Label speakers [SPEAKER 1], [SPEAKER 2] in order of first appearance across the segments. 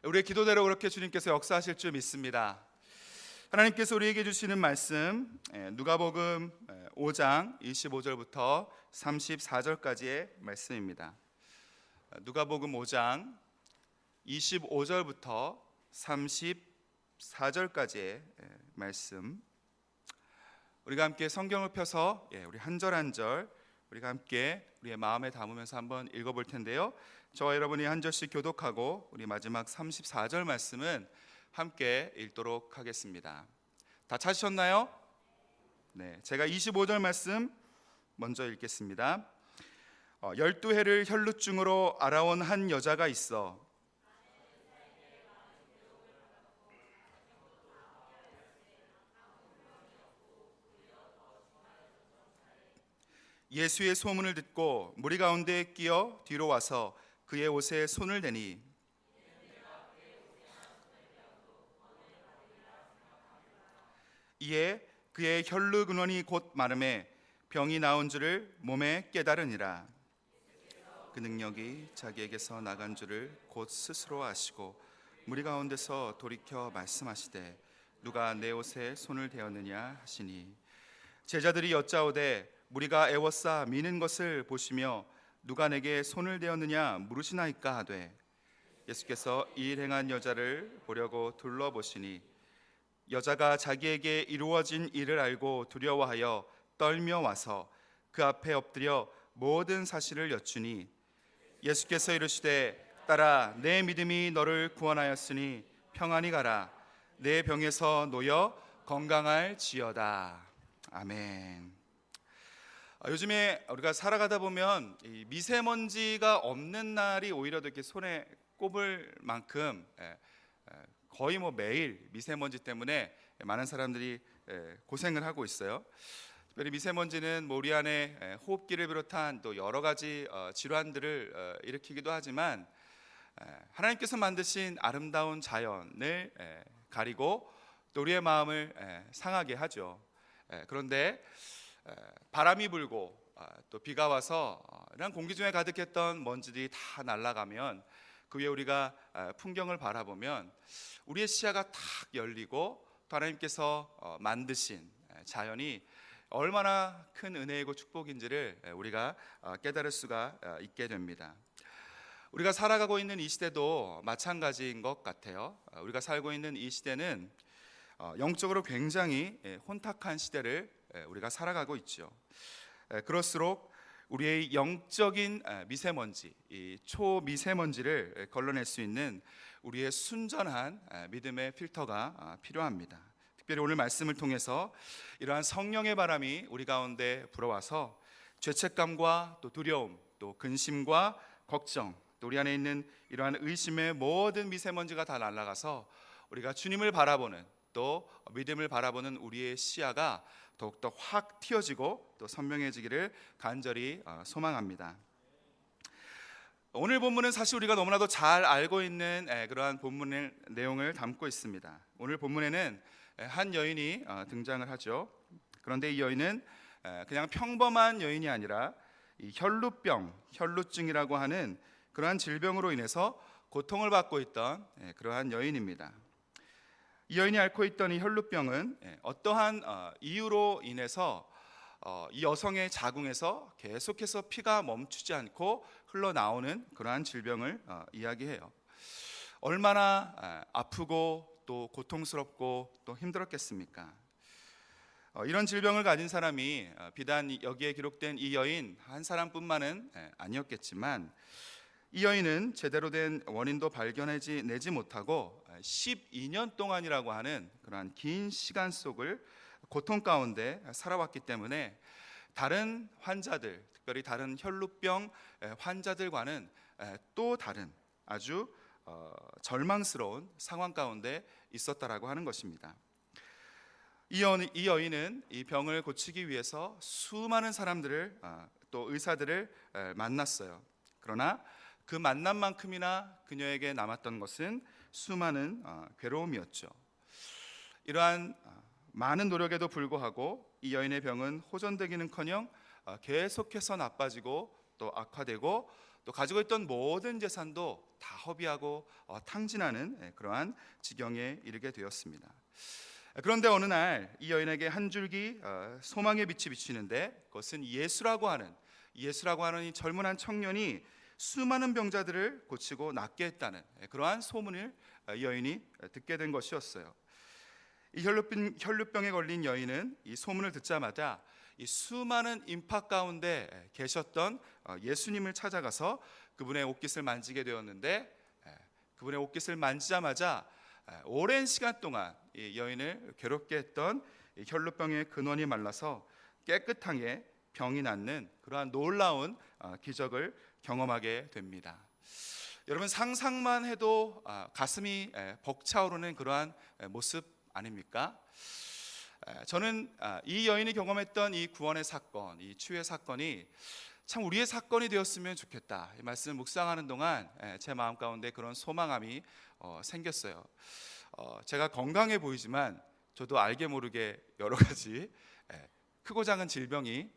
[SPEAKER 1] 우리의 기도대로 그렇게 주님께서 역사하실 줄 믿습니다. 하나님께서 우리에게 주시는 말씀 누가복음 5장 25절부터 34절까지의 말씀입니다. 누가복음 5장 25절부터 34절까지의 말씀, 우리가 함께 성경을 펴서 우리 한 절 한 절 우리가 함께 우리의 마음에 담으면서 한번 읽어볼 텐데요, 저와 여러분이 한 절씩 교독하고 우리 마지막 34절 말씀은 함께 읽도록 하겠습니다. 다 찾으셨나요? 네, 제가 25절 말씀 먼저 읽겠습니다. 12해를 혈루증으로 앓아온 한 여자가 있어 예수의 소문을 듣고 무리 가운데에 끼어 뒤로 와서 그의 옷에 손을 대니 이에 그의 혈루 근원이 곧 마름에 병이 나온 줄을 몸에 깨달으니라. 그 능력이 자기에게서 나간 줄을 곧 스스로 아시고 무리 가운데서 돌이켜 말씀하시되 누가 내 옷에 손을 대었느냐 하시니 제자들이 여짜오되 무리가 애워싸 미는 것을 보시며 누가 내게 손을 대었느냐 물으시나이까 하되 예수께서 이 일 행한 여자를 보려고 둘러보시니 여자가 자기에게 이루어진 일을 알고 두려워하여 떨며 와서 그 앞에 엎드려 모든 사실을 여쭈니 예수께서 이르시되 딸아 내 믿음이 너를 구원하였으니 평안히 가라 내 병에서 놓여 건강할지어다. 아멘. 요즘에 우리가 살아가다 보면 이 미세먼지가 없는 날이 오히려 이렇게 손에 꼽을 만큼 거의 매일 미세먼지 때문에 많은 사람들이 고생을 하고 있어요. 특별히 미세먼지는 우리 안에 호흡기를 비롯한 또 여러 가지 질환들을 일으키기도 하지만 하나님께서 만드신 아름다운 자연을 가리고 또 우리의 마음을 상하게 하죠. 그런데 바람이 불고 또 비가 와서 이런 공기 중에 가득했던 먼지들이 다 날아가면 그 위에 우리가 풍경을 바라보면 우리의 시야가 탁 열리고 또 하나님께서 만드신 자연이 얼마나 큰 은혜이고 축복인지를 우리가 깨달을 수가 있게 됩니다. 우리가 살아가고 있는 이 시대도 마찬가지인 것 같아요. 우리가 살고 있는 이 시대는 영적으로 굉장히 혼탁한 시대를 우리가 살아가고 있죠. 그럴수록 우리의 영적인 미세먼지, 이 초미세먼지를 걸러낼 수 있는 우리의 순전한 믿음의 필터가 필요합니다. 특별히 오늘 말씀을 통해서 이러한 성령의 바람이 우리 가운데 불어와서 죄책감과 또 두려움, 또 근심과 걱정, 또 우리 안에 있는 이러한 의심의 모든 미세먼지가 다 날아가서 우리가 주님을 바라보는 또 믿음을 바라보는 우리의 시야가 더욱더 확 튀어지고 또 선명해지기를 간절히 소망합니다. 오늘 본문은 사실 우리가 너무나도 잘 알고 있는 그러한 본문의 내용을 담고 있습니다. 오늘 본문에는 한 여인이 등장을 하죠. 그런데 이 여인은 그냥 평범한 여인이 아니라 이 혈루병, 혈루증이라고 하는 그러한 질병으로 인해서 고통을 받고 있던 그러한 여인입니다. 이 여인이 앓고 있던 이 혈루병은 어떠한 이유로 인해서 이 여성의 자궁에서 계속해서 피가 멈추지 않고 흘러나오는 그러한 질병을 이야기해요. 얼마나 아프고 또 고통스럽고 또 힘들었겠습니까? 이런 질병을 가진 사람이 비단 여기에 기록된 이 여인 한 사람뿐만은 아니었겠지만 이 여인은 제대로 된 원인도 발견하지 못하고 12년 동안이라고 하는 그러한 긴 시간 속을 고통 가운데 살아왔기 때문에 다른 환자들, 특별히 다른 혈루병 환자들과는 또 다른 아주 절망스러운 상황 가운데 있었다라고 하는 것입니다. 이 여인은 이 병을 고치기 위해서 수많은 사람들을 또 의사들을 만났어요. 그러나 그 만남만큼이나 그녀에게 남았던 것은 수많은 괴로움이었죠. 이러한 많은 노력에도 불구하고 이 여인의 병은 호전되기는커녕 계속해서 나빠지고 또 악화되고 또 가지고 있던 모든 재산도 다 허비하고 탕진하는 그러한 지경에 이르게 되었습니다. 그런데 어느 날 이 여인에게 한 줄기 소망의 빛이 비치는데, 그것은 예수라고 하는 이 젊은 한 청년이 수많은 병자들을 고치고 낫게 했다는 그러한 소문을 이 여인이 듣게 된 것이었어요. 이 혈루병에 걸린 여인은 이 소문을 듣자마자 이 수많은 인파 가운데 계셨던 예수님을 찾아가서 그분의 옷깃을 만지게 되었는데, 그분의 옷깃을 만지자마자 오랜 시간 동안 이 여인을 괴롭게 했던 이 혈루병의 근원이 말라서 깨끗하게 병이 낫는 그러한 놀라운 기적을 경험하게 됩니다. 여러분, 상상만 해도 가슴이 벅차오르는 그러한 모습 아닙니까? 저는 이 여인이 경험했던 이 구원의 사건, 이 치유의 사건이 참 우리의 사건이 되었으면 좋겠다, 이 말씀을 묵상하는 동안 제 마음 가운데 그런 소망함이 생겼어요. 제가 건강해 보이지만 저도 알게 모르게 여러 가지 크고 작은 질병이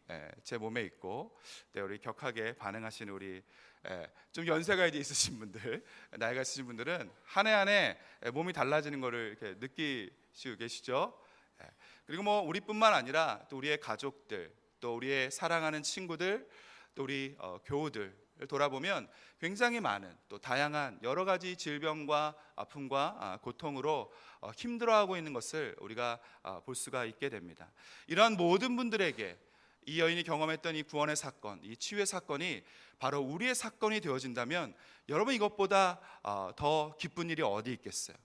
[SPEAKER 1] 제 몸에 있고, 우리 격하게 반응하시는 우리 좀 연세가 이제 있으신 분들, 나이가 있으신 분들은 한 해 한 해 몸이 달라지는 것을 이렇게 느끼시고 계시죠. 그리고 뭐 우리뿐만 아니라 또 우리의 가족들, 또 우리의 사랑하는 친구들, 또 우리 교우들을 돌아보면 굉장히 많은 또 다양한 여러 가지 질병과 아픔과 고통으로 힘들어하고 있는 것을 우리가 볼 수가 있게 됩니다. 이러한 모든 분들에게 이 여인이 경험했던 이 구원의 사건, 이 치유의 사건이 바로 우리의 사건이 되어진다면 여러분, 이것보다 더 기쁜 일이 어디 있겠어요?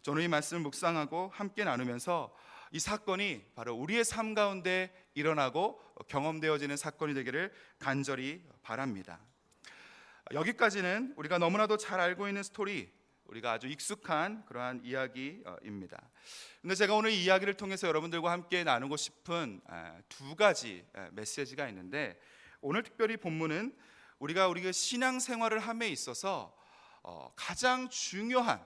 [SPEAKER 1] 저는 이 말씀을 묵상하고 함께 나누면서 이 사건이 바로 우리의 삶 가운데 일어나고 경험되어지는 사건이 되기를 간절히 바랍니다. 여기까지는 우리가 너무나도 잘 알고 있는 스토리, 우리가 아주 익숙한 그러한 이야기입니다. 그런데 제가 오늘 이 이야기를 통해서 여러분들과 함께 나누고 싶은 두 가지 메시지가 있는데, 오늘 특별히 본문은 우리가 신앙생활을 함에 있어서 가장 중요한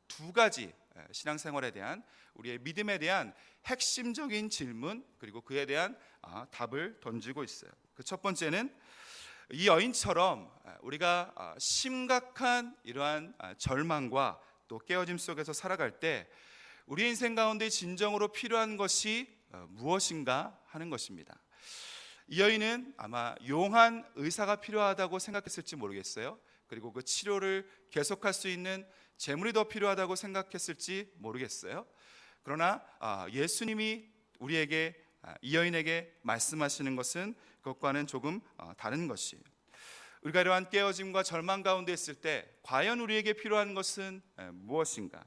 [SPEAKER 1] 두 가지 신앙생활에 대한, 우리의 믿음에 대한 핵심적인 질문, 그리고 그에 대한 답을 던지고 있어요. 그 첫 번째는 이 여인처럼 우리가 심각한 이러한 절망과 또 깨어짐 속에서 살아갈 때 우리 인생 가운데 진정으로 필요한 것이 무엇인가 하는 것입니다. 이 여인은 아마 용한 의사가 필요하다고 생각했을지 모르겠어요. 그리고 그 치료를 계속할 수 있는 재물이 더 필요하다고 생각했을지 모르겠어요. 그러나 예수님이 우리에게, 이 여인에게 말씀하시는 것은 그것과는 조금 다른 것이에요. 우리가 이러한 깨어짐과 절망 가운데 있을 때 과연 우리에게 필요한 것은 무엇인가?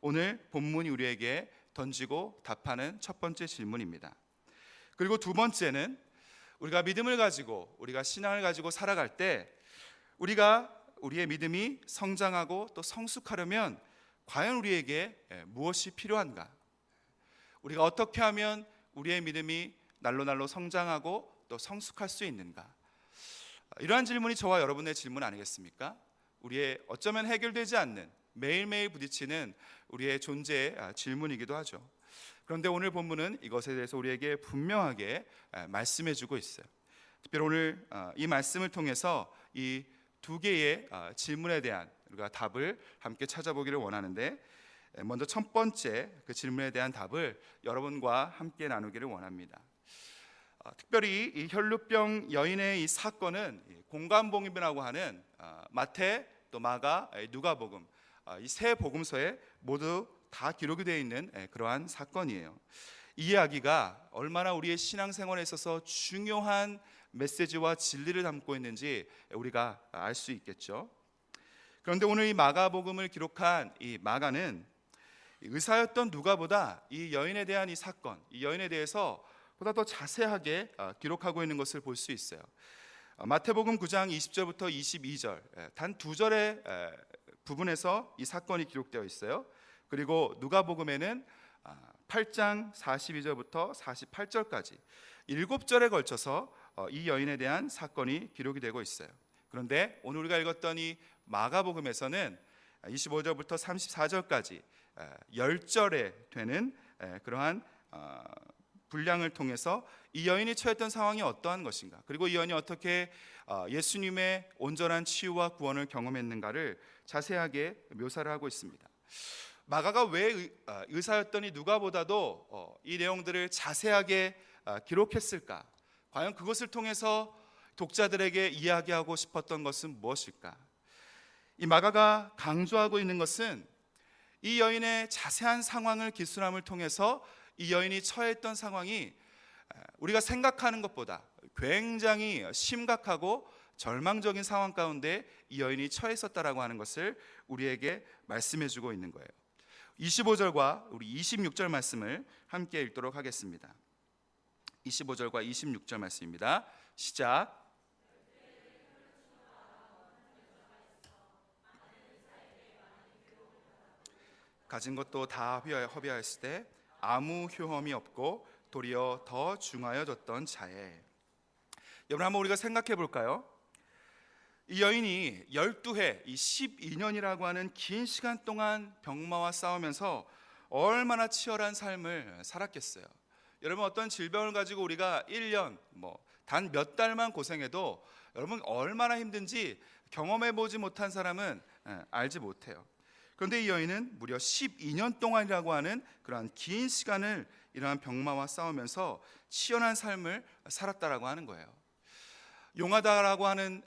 [SPEAKER 1] 오늘 본문이 우리에게 던지고 답하는 첫 번째 질문입니다. 그리고 두 번째는 우리가 믿음을 가지고, 우리가 신앙을 가지고 살아갈 때 우리의 믿음이 성장하고 또 성숙하려면 과연 우리에게 무엇이 필요한가? 우리가 어떻게 하면 우리의 믿음이 날로 성장하고 또 성숙할 수 있는가? 이러한 질문이 저와 여러분의 질문 아니겠습니까? 우리의 어쩌면 해결되지 않는, 매일매일 부딪히는 우리의 존재의 질문이기도 하죠. 그런데 오늘 본문은 이것에 대해서 우리에게 분명하게 말씀해 주고 있어요. 특별히 오늘 이 말씀을 통해서 이 두 개의 질문에 대한 우리가 답을 함께 찾아보기를 원하는데, 먼저 첫 번째 그 질문에 대한 답을 여러분과 함께 나누기를 원합니다. 특별히 이 혈루병 여인의 이 사건은 공관복음이라고 하는 마태, 또 마가, 누가복음, 이 세 복음서에 모두 다 기록이 되어 있는 그러한 사건이에요. 이 이야기가 얼마나 우리의 신앙생활에 있어서 중요한 메시지와 진리를 담고 있는지 우리가 알 수 있겠죠. 그런데 오늘 이 마가복음을 기록한 이 마가는 의사였던 누가보다 이 여인에 대한 이 사건, 이 여인에 대해서 보다 더 자세하게 기록하고 있는 것을 볼 수 있어요. 마태복음 9장 20절부터 22절 단 두 절의 부분에서 이 사건이 기록되어 있어요. 그리고 누가복음에는 8장 42절부터 48절까지 7절에 걸쳐서 이 여인에 대한 사건이 기록이 되고 있어요. 그런데 오늘 우리가 읽었던 이 마가복음에서는 25절부터 34절까지 10절에 되는 그러한 분량을 통해서 이 여인이 처했던 상황이 어떠한 것인가, 그리고 이 여인이 어떻게 예수님의 온전한 치유와 구원을 경험했는가를 자세하게 묘사를 하고 있습니다. 마가가 왜 의사였더니 누가보다도 이 내용들을 자세하게 기록했을까? 과연 그것을 통해서 독자들에게 이야기하고 싶었던 것은 무엇일까? 이 마가가 강조하고 있는 것은 이 여인의 자세한 상황을 기술함을 통해서 이 여인이 처했던 상황이 우리가 생각하는 것보다 굉장히 심각하고 절망적인 상황 가운데 이 여인이 처해 있었다라고 하는 것을 우리에게 말씀해 주고 있는 거예요. 25절과 우리 26절 말씀을 함께 읽도록 하겠습니다. 25절과 26절 말씀입니다. 시작. 가진 것도 다 허비하였을 때 아무 효험이 없고 도리어 더 중하여졌던 자에. 여러분, 한번 우리가 생각해 볼까요? 이 여인이 12해, 이 12년이라고 하는 긴 시간 동안 병마와 싸우면서 얼마나 치열한 삶을 살았겠어요. 여러분, 어떤 질병을 가지고 우리가 1년, 단 몇 달만 고생해도 여러분 얼마나 힘든지 경험해 보지 못한 사람은 알지 못해요. 그런데 이 여인은 무려 12년 동안이라고 하는 그러한 긴 시간을 이러한 병마와 싸우면서 치열한 삶을 살았다라고 하는 거예요. 용하다라고 하는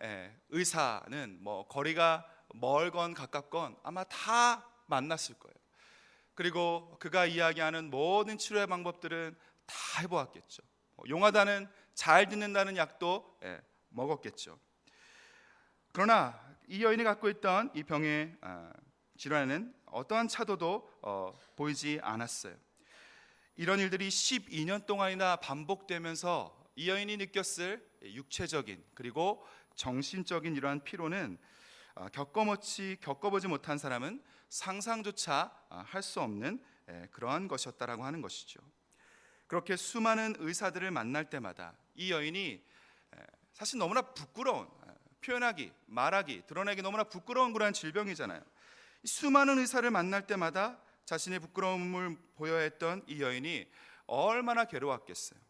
[SPEAKER 1] 의사는 거리가 멀건 가깝건 아마 다 만났을 거예요. 그리고 그가 이야기하는 모든 치료의 방법들은 다 해보았겠죠. 용하다는 잘 듣는다는 약도 먹었겠죠. 그러나 이 여인이 갖고 있던 이 병의 질환에는 어떠한 차도도 보이지 않았어요. 이런 일들이 12년 동안이나 반복되면서 이 여인이 느꼈을 육체적인 그리고 정신적인 이러한 피로는 겪어보지 못한 사람은 상상조차 할 수 없는 그러한 것이었다라고 하는 것이죠. 그렇게 수많은 의사들을 만날 때마다 이 여인이 사실 너무나 부끄러운, 표현하기, 말하기, 드러내기 너무나 부끄러운 그러한 질병이잖아요. 수많은 의사를 만날 때마다 자신의 부끄러움을 보여야 했던 이 여인이 얼마나 괴로웠겠어요.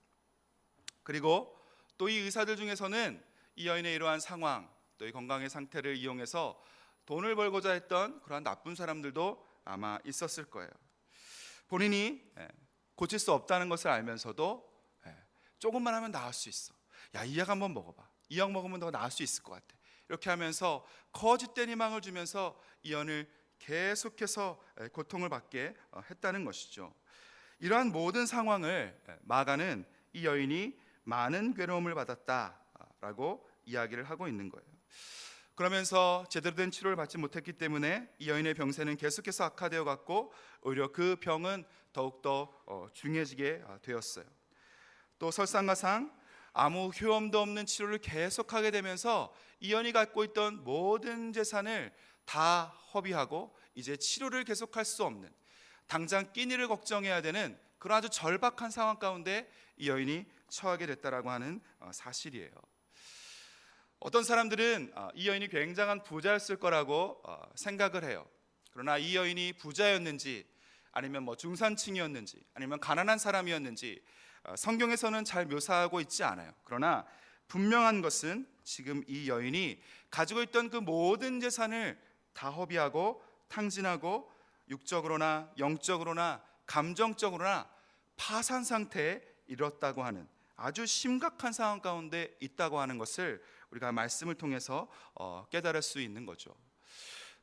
[SPEAKER 1] 그리고 또 이 의사들 중에서는 이 여인의 이러한 상황, 또 이 건강의 상태를 이용해서 돈을 벌고자 했던 그러한 나쁜 사람들도 아마 있었을 거예요. 본인이 고칠 수 없다는 것을 알면서도 조금만 하면 나을 수 있어. 야, 이 약 한번 먹어봐. 이 약 먹으면 너 나을 수 있을 것 같아. 이렇게 하면서 거짓된 희망을 주면서 이 여인을 계속해서 고통을 받게 했다는 것이죠. 이러한 모든 상황을 마가는 이 여인이 많은 괴로움을 받았다라고 이야기를 하고 있는 거예요. 그러면서 제대로 된 치료를 받지 못했기 때문에 이 여인의 병세는 계속해서 악화되어 갔고 오히려 그 병은 더욱더 중해지게 되었어요. 또 설상가상 아무 효험도 없는 치료를 계속하게 되면서 이 여인이 갖고 있던 모든 재산을 다 허비하고 이제 치료를 계속할 수 없는, 당장 끼니를 걱정해야 되는 그런 아주 절박한 상황 가운데 이 여인이 처하게 됐다라고 하는 사실이에요. 어떤 사람들은 이 여인이 굉장한 부자였을 거라고 생각을 해요. 그러나 이 여인이 부자였는지 아니면 중산층이었는지 아니면 가난한 사람이었는지 성경에서는 잘 묘사하고 있지 않아요. 그러나 분명한 것은 지금 이 여인이 가지고 있던 그 모든 재산을 다 허비하고 탕진하고 육적으로나 영적으로나 감정적으로나 파산 상태에 이뤘다고 하는 아주 심각한 상황 가운데 있다고 하는 것을 우리가 말씀을 통해서 깨달을 수 있는 거죠.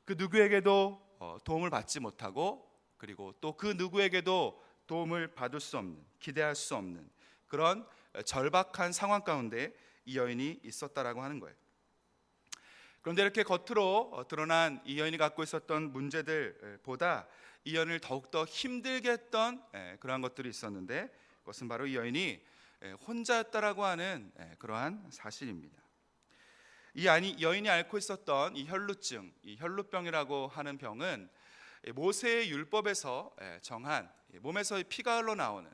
[SPEAKER 1] 그 누구에게도 도움을 받지 못하고 그리고 또 그 누구에게도 도움을 받을 수 없는, 기대할 수 없는 그런 절박한 상황 가운데 이 여인이 있었다라고 하는 거예요. 그런데 이렇게 겉으로 드러난 이 여인이 갖고 있었던 문제들보다 이 여인을 더욱더 힘들게 했던 그러한 것들이 있었는데 그것은 바로 이 여인이 혼자였다라고 하는 그러한 사실입니다. 이 여인이 앓고 있었던 이 혈루증, 이 혈루병이라고 하는 병은 모세의 율법에서 정한 몸에서 피가 흘러나오는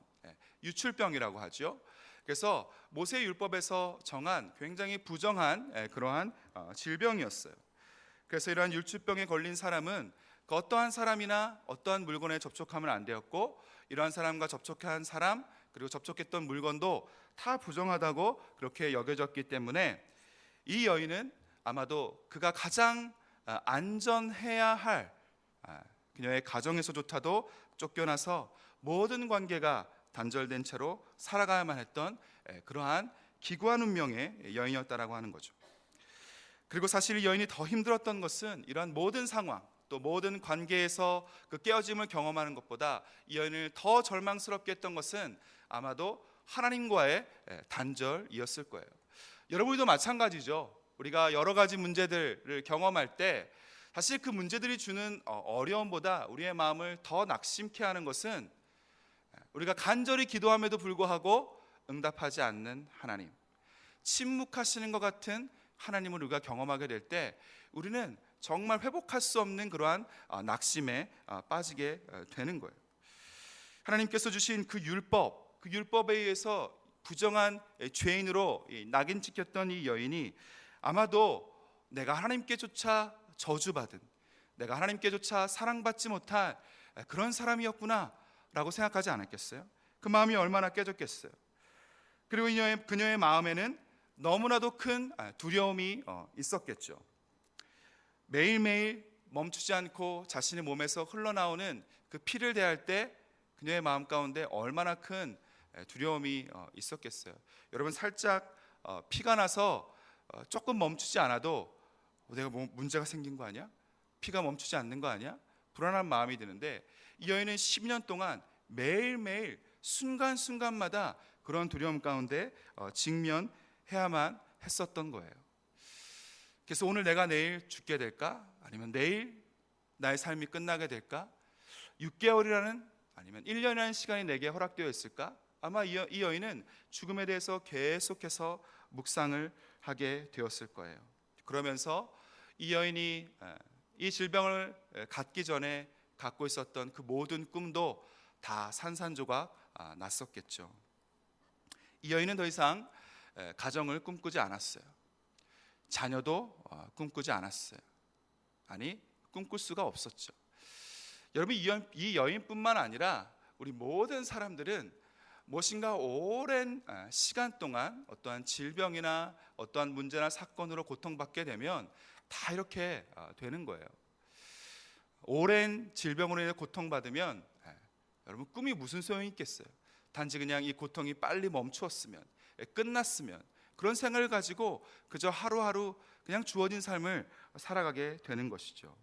[SPEAKER 1] 유출병이라고 하죠. 그래서 모세의 율법에서 정한 굉장히 부정한 그러한 질병이었어요. 그래서 이러한 유출병에 걸린 사람은 어떠한 사람이나 어떠한 물건에 접촉하면 안 되었고 이러한 사람과 접촉한 사람 그리고 접촉했던 물건도 다 부정하다고 그렇게 여겨졌기 때문에 이 여인은 아마도 그가 가장 안전해야 할 그녀의 가정에서조차도 쫓겨나서 모든 관계가 단절된 채로 살아가야만 했던 그러한 기구한 운명의 여인이었다라고 하는 거죠. 그리고 사실 이 여인이 더 힘들었던 것은 이러한 모든 상황, 또 모든 관계에서 그 깨어짐을 경험하는 것보다 이 여인을 더 절망스럽게 했던 것은 아마도 하나님과의 단절이었을 거예요. 여러분도 마찬가지죠. 우리가 여러 가지 문제들을 경험할 때 사실 그 문제들이 주는 어려움보다 우리의 마음을 더 낙심케 하는 것은 우리가 간절히 기도함에도 불구하고 응답하지 않는 하나님, 침묵하시는 것 같은 하나님을 우리가 경험하게 될 때 우리는 정말 회복할 수 없는 그러한 낙심에 빠지게 되는 거예요. 하나님께서 주신 그 율법에 의해서 부정한 죄인으로 낙인 찍혔던 이 여인이 아마도 내가 하나님께조차 저주받은, 내가 하나님께조차 사랑받지 못할 그런 사람이었구나 라고 생각하지 않았겠어요? 그 마음이 얼마나 깨졌겠어요? 그리고 그녀의 마음에는 너무나도 큰 두려움이 있었겠죠. 매일매일 멈추지 않고 자신의 몸에서 흘러나오는 그 피를 대할 때 그녀의 마음 가운데 얼마나 큰 두려움이 있었겠어요. 여러분, 살짝 피가 나서 조금 멈추지 않아도 내가 뭐 문제가 생긴 거 아니야? 피가 멈추지 않는 거 아니야? 불안한 마음이 드는데 이 여인은 10년 동안 매일매일 순간순간마다 그런 두려움 가운데 직면해야만 했었던 거예요. 그래서 오늘 내가 내일 죽게 될까? 아니면 내일 나의 삶이 끝나게 될까? 6개월이라는 아니면 1년이라는 시간이 내게 허락되어 있을까? 아마 이 여인은 죽음에 대해서 계속해서 묵상을 하게 되었을 거예요. 그러면서 이 여인이 이 질병을 갖기 전에 갖고 있었던 그 모든 꿈도 다 산산조각 났었겠죠. 이 여인은 더 이상 가정을 꿈꾸지 않았어요. 자녀도 꿈꾸지 않았어요. 아니, 꿈꿀 수가 없었죠. 여러분, 이 여인뿐만 아니라 우리 모든 사람들은 무엇인가 오랜 시간 동안 어떠한 질병이나 어떠한 문제나 사건으로 고통받게 되면 다 이렇게 되는 거예요. 오랜 질병으로 인해 고통받으면 여러분, 꿈이 무슨 소용이 있겠어요? 단지 그냥 이 고통이 빨리 멈추었으면, 끝났으면, 그런 생각을 가지고 그저 하루하루 그냥 주어진 삶을 살아가게 되는 것이죠.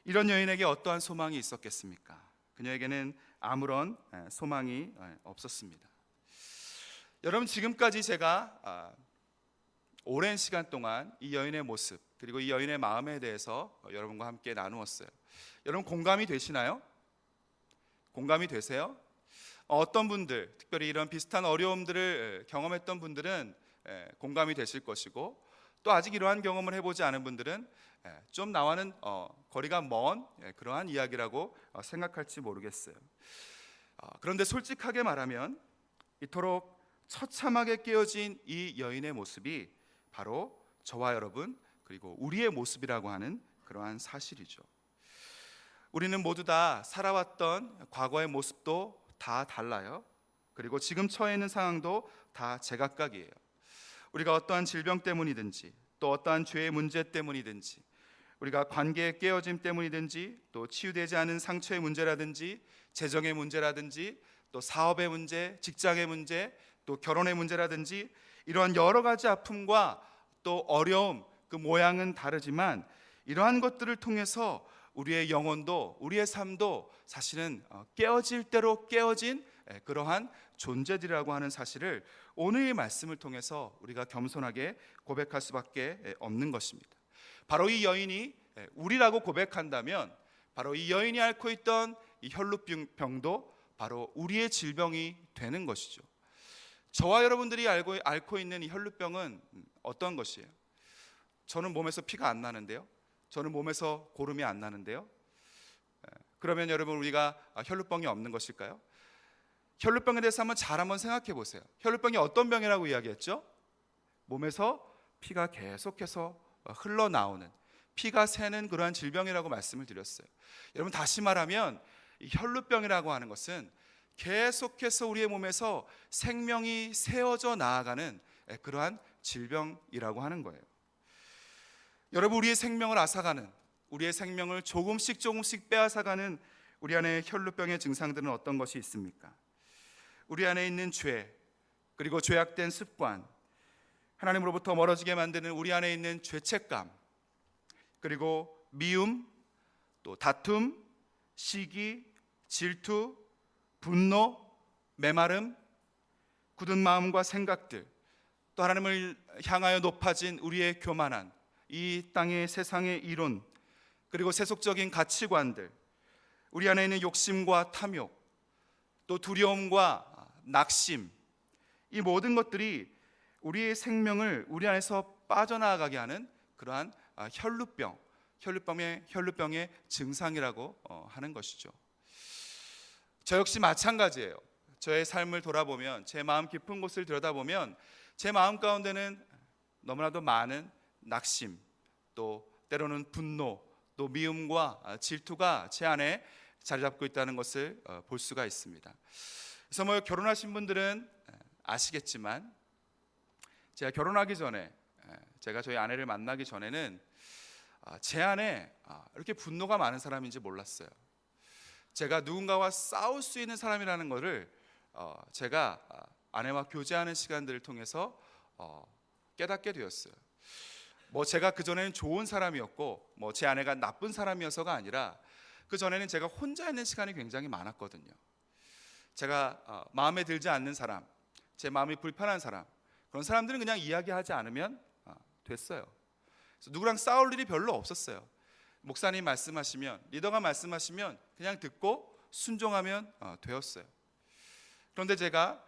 [SPEAKER 1] 이런 여인에게 어떠한 소망이 있었겠습니까? 그녀에게는 아무런 소망이 없었습니다. 여러분, 지금까지 제가 오랜 시간 동안 이 여인의 모습, 그리고 이 여인의 마음에 대해서 여러분과 함께 나누었어요. 여러분, 공감이 되시나요? 공감이 되세요? 어떤 분들, 특별히 이런 비슷한 어려움들을 경험했던 분들은 공감이 되실 것이고, 또 아직 이러한 경험을 해보지 않은 분들은 좀 나와는 거리가 먼 그러한 이야기라고 생각할지 모르겠어요. 그런데 솔직하게 말하면 이토록 처참하게 깨어진 이 여인의 모습이 바로 저와 여러분, 그리고 우리의 모습이라고 하는 그러한 사실이죠. 우리는 모두 다 살아왔던 과거의 모습도 다 달라요. 그리고 지금 처해 있는 상황도 다 제각각이에요. 우리가 어떠한 질병 때문이든지, 또 어떠한 죄의 문제 때문이든지, 우리가 관계의 깨어짐 때문이든지, 또 치유되지 않은 상처의 문제라든지, 재정의 문제라든지, 또 사업의 문제, 직장의 문제, 또 결혼의 문제라든지, 이러한 여러 가지 아픔과 또 어려움, 그 모양은 다르지만 이러한 것들을 통해서 우리의 영혼도, 우리의 삶도 사실은 깨어질 대로 깨어진 그러한 존재들이라고 하는 사실을 오늘의 말씀을 통해서 우리가 겸손하게 고백할 수밖에 없는 것입니다. 바로 이 여인이 우리라고 고백한다면, 바로 이 여인이 앓고 있던 이 혈루병도 바로 우리의 질병이 되는 것이죠. 저와 여러분들이 앓고 있는 이 혈루병은 어떤 것이에요? 저는 몸에서 피가 안 나는데요. 저는 몸에서 고름이 안 나는데요. 그러면 여러분, 우리가 혈루병이 없는 것일까요? 혈루병에 대해서 한번 생각해 보세요. 혈루병이 어떤 병이라고 이야기했죠? 몸에서 피가 계속해서 흘러나오는, 피가 새는 그러한 질병이라고 말씀을 드렸어요. 여러분, 다시 말하면 이 혈루병이라고 하는 것은 계속해서 우리의 몸에서 생명이 세워져 나아가는 그러한 질병이라고 하는 거예요. 여러분, 우리의 생명을 앗아가는, 우리의 생명을 조금씩 빼앗아가는 우리 안에 혈루병의 증상들은 어떤 것이 있습니까? 우리 안에 있는 죄, 그리고 죄악된 습관, 하나님으로부터 멀어지게 만드는 우리 안에 있는 죄책감, 그리고 미움, 또 다툼, 시기, 질투, 분노, 메마름, 굳은 마음과 생각들, 또 하나님을 향하여 높아진 우리의 교만한 이 땅의 세상의 이론, 그리고 세속적인 가치관들, 우리 안에 있는 욕심과 탐욕, 또 두려움과 낙심, 이 모든 것들이 우리의 생명을 우리 안에서 빠져나가게 하는 그러한 혈루병의 증상이라고 하는 것이죠. 저 역시 마찬가지예요. 저의 삶을 돌아보면, 제 마음 깊은 곳을 들여다보면 제 마음 가운데는 너무나도 많은 낙심, 또 때로는 분노, 또 미움과 질투가 제 안에 자리 잡고 있다는 것을 볼 수가 있습니다. 그래서 결혼하신 분들은 아시겠지만, 제가 결혼하기 전에, 제가 저희 아내를 만나기 전에는 제 안에 이렇게 분노가 많은 사람인지 몰랐어요. 제가 누군가와 싸울 수 있는 사람이라는 것을 제가 아내와 교제하는 시간들을 통해서 깨닫게 되었어요. 제가 그전에는 좋은 사람이었고 제 아내가 나쁜 사람이어서가 아니라, 그전에는 제가 혼자 있는 시간이 굉장히 많았거든요. 제가 마음에 들지 않는 사람, 제 마음이 불편한 사람, 그런 사람들은 그냥 이야기하지 않으면 됐어요. 그래서 누구랑 싸울 일이 별로 없었어요. 목사님 말씀하시면, 리더가 말씀하시면 그냥 듣고 순종하면 되었어요. 그런데 제가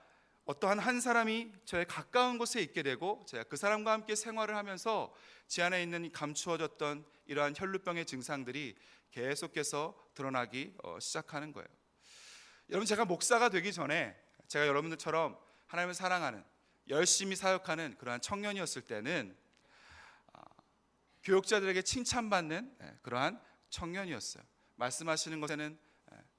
[SPEAKER 1] 어떠한 한 사람이 저의 가까운 곳에 있게 되고, 제가 그 사람과 함께 생활을 하면서 제 안에 있는 감추어졌던 이러한 혈루병의 증상들이 계속해서 드러나기 시작하는 거예요. 여러분, 제가 목사가 되기 전에 제가 여러분들처럼 하나님을 사랑하는, 열심히 사역하는 그러한 청년이었을 때는 교육자들에게 칭찬받는 그러한 청년이었어요. 말씀하시는 것에는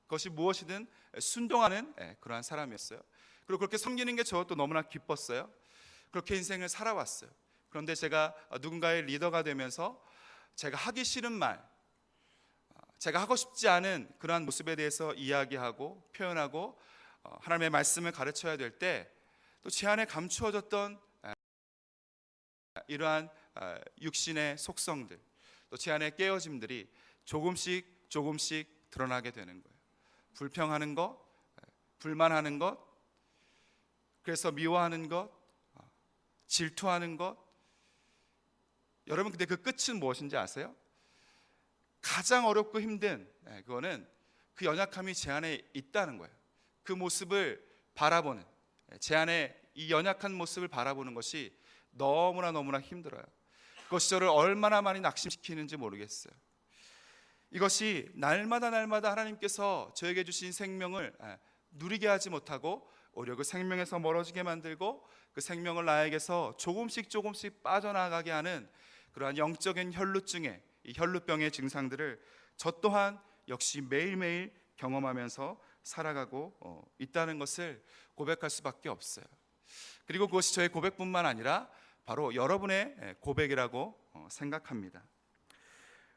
[SPEAKER 1] 그것이 무엇이든 순종하는 그러한 사람이었어요. 그리고 그렇게 섬기는 게 저도 너무나 기뻤어요. 그렇게 인생을 살아왔어요. 그런데 제가 누군가의 리더가 되면서 제가 하기 싫은 말, 제가 하고 싶지 않은 그러한 모습에 대해서 이야기하고 표현하고 하나님의 말씀을 가르쳐야 될 때, 또 제 안에 감추어졌던 이러한 육신의 속성들, 또 제 안의 깨어짐들이 조금씩 드러나게 되는 거예요. 불평하는 것, 불만하는 것, 그래서 미워하는 것, 질투하는 것. 여러분, 근데 그 끝은 무엇인지 아세요? 가장 어렵고 힘든 그거는 그 연약함이 제 안에 있다는 거예요. 그 모습을 바라보는, 제 안에 이 연약한 모습을 바라보는 것이 너무나 힘들어요. 그것이 저를 얼마나 많이 낙심시키는지 모르겠어요. 이것이 날마다 하나님께서 저에게 주신 생명을 누리게 하지 못하고 오히려 그 생명에서 멀어지게 만들고, 그 생명을 나에게서 조금씩 빠져나가게 하는 그러한 영적인 혈루증의, 이 혈루병의 증상들을 저 또한 역시 매일매일 경험하면서 살아가고 있다는 것을 고백할 수밖에 없어요. 그리고 그것이 저의 고백뿐만 아니라 바로 여러분의 고백이라고 생각합니다.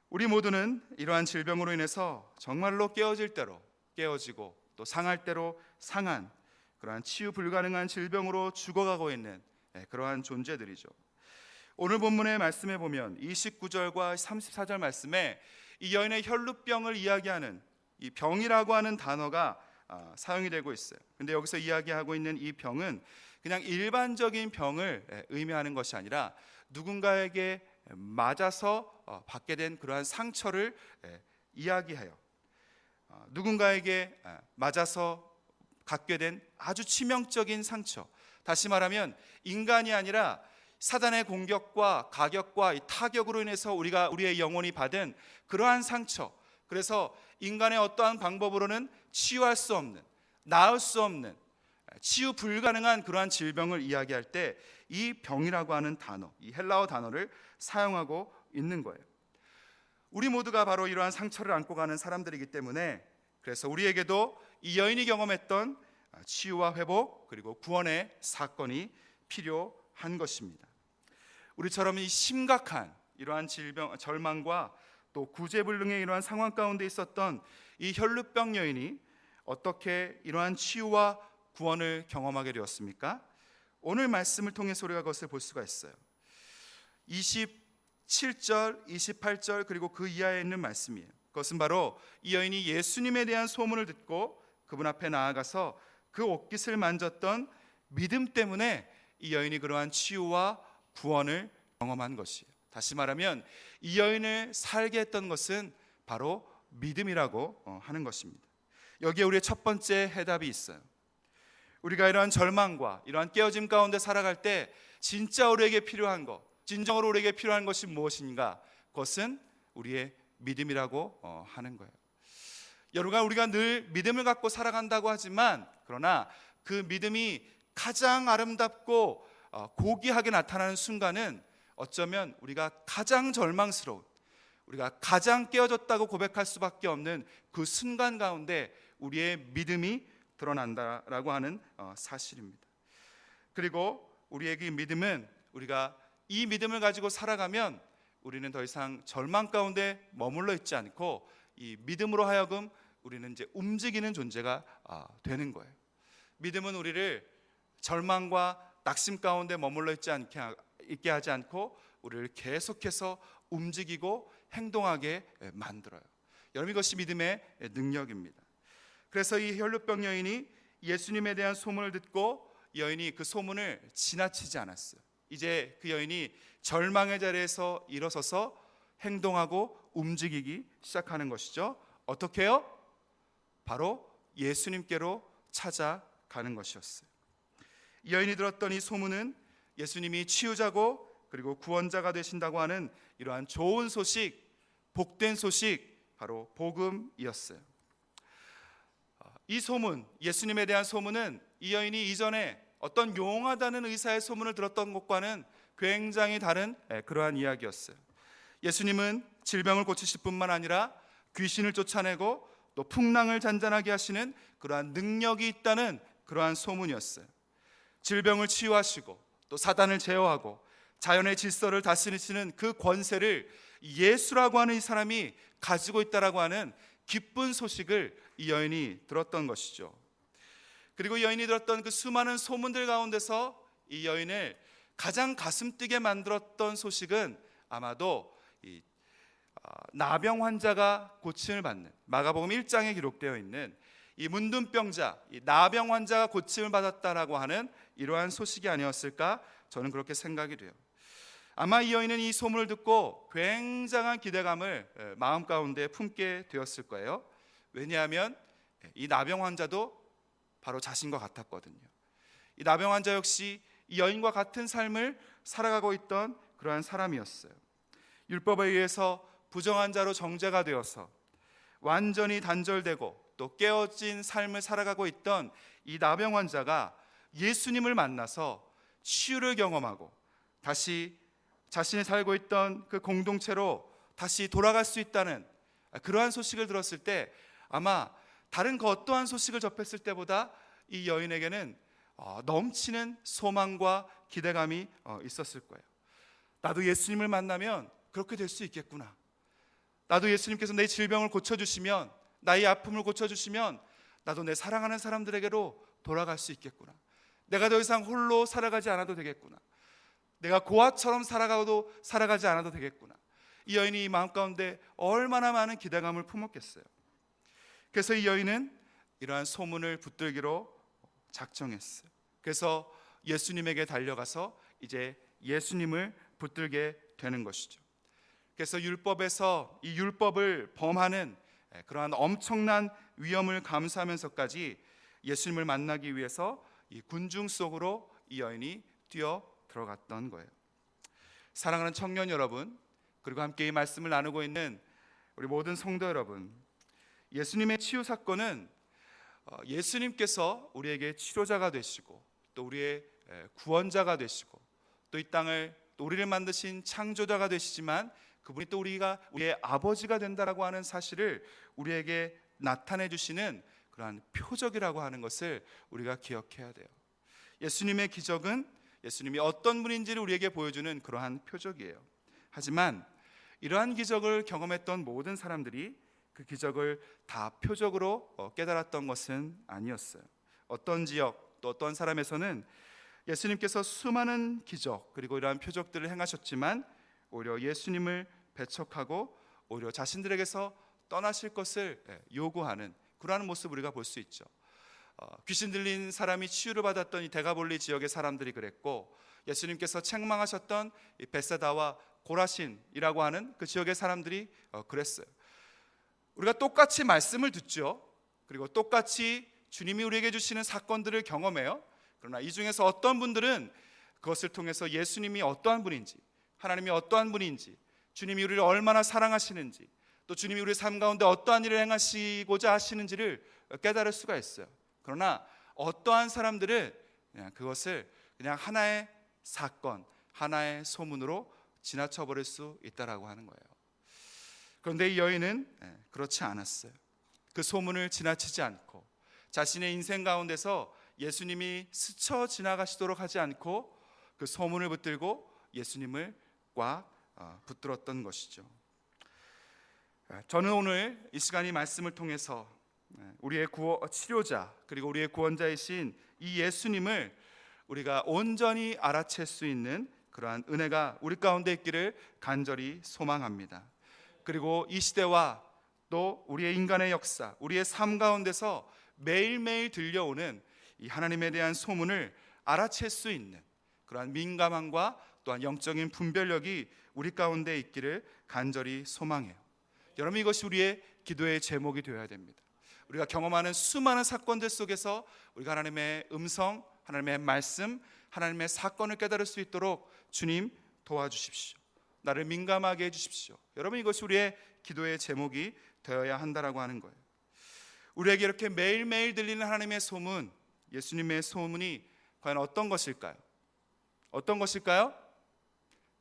[SPEAKER 1] 우리 모두는 이러한 질병으로 인해서 정말로 깨어질 대로 깨어지고, 또 상할 대로 상한 그러한 치유 불가능한 질병으로 죽어가고 있는 그러한 존재들이죠. 오늘 본문의 말씀에 보면 29절과 34절 말씀에 이 여인의 혈루병을 이야기하는 이 병이라고 하는 단어가 사용이 되고 있어요. 근데 여기서 이야기하고 있는 이 병은 그냥 일반적인 병을 의미하는 것이 아니라 누군가에게 맞아서 받게 된 그러한 상처를 이야기해요. 누군가에게 맞아서 갖게 된 아주 치명적인 상처, 다시 말하면 인간이 아니라 사단의 공격과 가격과 타격으로 인해서 우리의 영혼이 받은 그러한 상처, 그래서 인간의 어떠한 방법으로는 치유할 수 없는, 나을 수 없는, 치유 불가능한 그러한 질병을 이야기할 때 이 병이라고 하는 단어, 이 헬라어 단어를 사용하고 있는 거예요. 우리 모두가 바로 이러한 상처를 안고 가는 사람들이기 때문에 그래서 우리에게도 이 여인이 경험했던 치유와 회복 그리고 구원의 사건이 필요한 것입니다. 우리처럼 이 심각한 이러한 질병, 절망과 또 구제불능의 이러한 상황 가운데 있었던 이 혈루병 여인이 어떻게 이러한 치유와 구원을 경험하게 되었습니까? 오늘 말씀을 통해서 우리가 그것을 볼 수가 있어요. 27절, 28절 그리고 그 이하에 있는 말씀이에요. 그것은 바로 이 여인이 예수님에 대한 소문을 듣고 그분 앞에 나아가서 그 옷깃을 만졌던 믿음 때문에 이 여인이 그러한 치유와 구원을 경험한 것이에요. 다시 말하면 이 여인을 살게 했던 것은 바로 믿음이라고 하는 것입니다. 여기에 우리의 첫 번째 해답이 있어요. 우리가 이러한 절망과 이러한 깨어짐 가운데 살아갈 때 진짜 우리에게 필요한 것, 진정으로 우리에게 필요한 것이 무엇인가? 그것은 우리의 믿음이라고 하는 거예요. 여러분, 우리가 늘 믿음을 갖고 살아간다고 하지만 그러나 그 믿음이 가장 아름답고 고귀하게 나타나는 순간은 어쩌면 우리가 가장 절망스러운, 우리가 가장 깨어졌다고 고백할 수밖에 없는 그 순간 가운데 우리의 믿음이 드러난다라고 하는 사실입니다. 그리고 우리에게 믿음은 우리가 이 믿음을 가지고 살아가면 우리는 더 이상 절망 가운데 머물러 있지 않고 이 믿음으로 하여금 우리는 이제 움직이는 존재가 되는 거예요. 믿음은 우리를 절망과 낙심 가운데 머물러 있게 하지 않고 우리를 계속해서 움직이고 행동하게 만들어요. 여러분, 이것이 믿음의 능력입니다. 그래서 이 혈루병 여인이 예수님에 대한 소문을 듣고 여인이 그 소문을 지나치지 않았어요. 이제 그 여인이 절망의 자리에서 일어서서 행동하고 움직이기 시작하는 것이죠. 어떻게 해요? 바로 예수님께로 찾아가는 것이었어요. 이 여인이 들었던 이 소문은 예수님이 치유자고 그리고 구원자가 되신다고 하는 이러한 좋은 소식, 복된 소식, 바로 복음이었어요. 이 소문, 예수님에 대한 소문은 이 여인이 이전에 어떤 용하다는 의사의 소문을 들었던 것과는 굉장히 다른 그러한 이야기였어요. 예수님은 질병을 고치실 뿐만 아니라 귀신을 쫓아내고 또 풍랑을 잔잔하게 하시는 그러한 능력이 있다는 그러한 소문이었어요. 질병을 치유하시고 또 사단을 제어하고 자연의 질서를 다스리시는 그 권세를 예수라고 하는 이 사람이 가지고 있다라고 하는 기쁜 소식을 이 여인이 들었던 것이죠. 그리고 이 여인이 들었던 그 수많은 소문들 가운데서 이 여인을 가장 가슴 뛰게 만들었던 소식은 아마도 이 나병 환자가 고침을 받는 마가복음 1장에 기록되어 있는 이 문둥병자, 이 나병 환자가 고침을 받았다라고 하는 이러한 소식이 아니었을까? 저는 그렇게 생각이 돼요. 아마 이 여인은 이 소문을 듣고 굉장한 기대감을 마음 가운데 품게 되었을 거예요. 왜냐하면 이 나병 환자도 바로 자신과 같았거든요. 이 나병 환자 역시 이 여인과 같은 삶을 살아가고 있던 그러한 사람이었어요. 율법에 의해서 부정한 자로 정죄가 되어서 완전히 단절되고 또 깨어진 삶을 살아가고 있던 이 나병 환자가 예수님을 만나서 치유를 경험하고 다시 자신이 살고 있던 그 공동체로 다시 돌아갈 수 있다는 그러한 소식을 들었을 때 아마 다른 그 어떠한 소식을 접했을 때보다 이 여인에게는 넘치는 소망과 기대감이 있었을 거예요. 나도 예수님을 만나면 그렇게 될 수 있겠구나. 나도 예수님께서 내 질병을 고쳐주시면, 나의 아픔을 고쳐주시면 나도 내 사랑하는 사람들에게로 돌아갈 수 있겠구나. 내가 더 이상 홀로 살아가지 않아도 되겠구나. 내가 고아처럼 살아가지 않아도 되겠구나. 이 여인이 이 마음 가운데 얼마나 많은 기대감을 품었겠어요. 그래서 이 여인은 이러한 소문을 붙들기로 작정했어요. 그래서 예수님에게 달려가서 이제 예수님을 붙들게 되는 것이죠. 그래서 율법에서 이 율법을 범하는 그러한 엄청난 위험을 감수하면서까지 예수님을 만나기 위해서 이 군중 속으로 이 여인이 뛰어 들어갔던 거예요. 사랑하는 청년 여러분, 그리고 함께 이 말씀을 나누고 있는 우리 모든 성도 여러분, 예수님의 치유 사건은 예수님께서 우리에게 치료자가 되시고 또 우리의 구원자가 되시고 또 이 땅을 또 우리를 만드신 창조자가 되시지만 그분이 또 우리의 아버지가 된다라고 하는 사실을 우리에게 나타내 주시는 그러한 표적이라고 하는 것을 우리가 기억해야 돼요. 예수님의 기적은 예수님이 어떤 분인지를 우리에게 보여주는 그러한 표적이에요. 하지만 이러한 기적을 경험했던 모든 사람들이 그 기적을 다 표적으로 깨달았던 것은 아니었어요. 어떤 지역 또 어떤 사람에서는 예수님께서 수많은 기적 그리고 이러한 표적들을 행하셨지만 오히려 예수님을 배척하고 오히려 자신들에게서 떠나실 것을 요구하는 그러한 모습을 우리가 볼 수 있죠. 귀신 들린 사람이 치유를 받았던 이 데가볼리 지역의 사람들이 그랬고, 예수님께서 책망하셨던 이 베세다와 고라신이라고 하는 그 지역의 사람들이 그랬어요. 우리가 똑같이 말씀을 듣죠. 그리고 똑같이 주님이 우리에게 주시는 사건들을 경험해요. 그러나 이 중에서 어떤 분들은 그것을 통해서 예수님이 어떠한 분인지, 하나님이 어떠한 분인지, 주님이 우리를 얼마나 사랑하시는지, 또 주님이 우리 삶 가운데 어떠한 일을 행하시고자 하시는지를 깨달을 수가 있어요. 그러나 어떠한 사람들은 그것을 그냥 하나의 사건, 하나의 소문으로 지나쳐 버릴 수 있다라고 하는 거예요. 그런데 이 여인은 그렇지 않았어요. 그 소문을 지나치지 않고 자신의 인생 가운데서 예수님이 스쳐 지나가시도록 하지 않고 그 소문을 붙들고 예수님을 꽉 붙들었던 것이죠. 저는 오늘 이 시간 이 말씀을 통해서 우리의 치료자 그리고 우리의 구원자이신 이 예수님을 우리가 온전히 알아챌 수 있는 그러한 은혜가 우리 가운데 있기를 간절히 소망합니다. 그리고 이 시대와 또 우리의 인간의 역사, 우리의 삶 가운데서 매일매일 들려오는 이 하나님에 대한 소문을 알아챌 수 있는 그러한 민감함과 또한 영적인 분별력이 우리 가운데 있기를 간절히 소망해요. 여러분, 이것이 우리의 기도의 제목이 되어야 됩니다. 우리가 경험하는 수많은 사건들 속에서 우리가 하나님의 음성, 하나님의 말씀, 하나님의 사건을 깨달을 수 있도록 주님 도와주십시오. 나를 민감하게 해주십시오. 여러분, 이것이 우리의 기도의 제목이 되어야 한다라고 하는 거예요. 우리에게 이렇게 매일매일 들리는 하나님의 소문, 예수님의 소문이 과연 어떤 것일까요? 어떤 것일까요?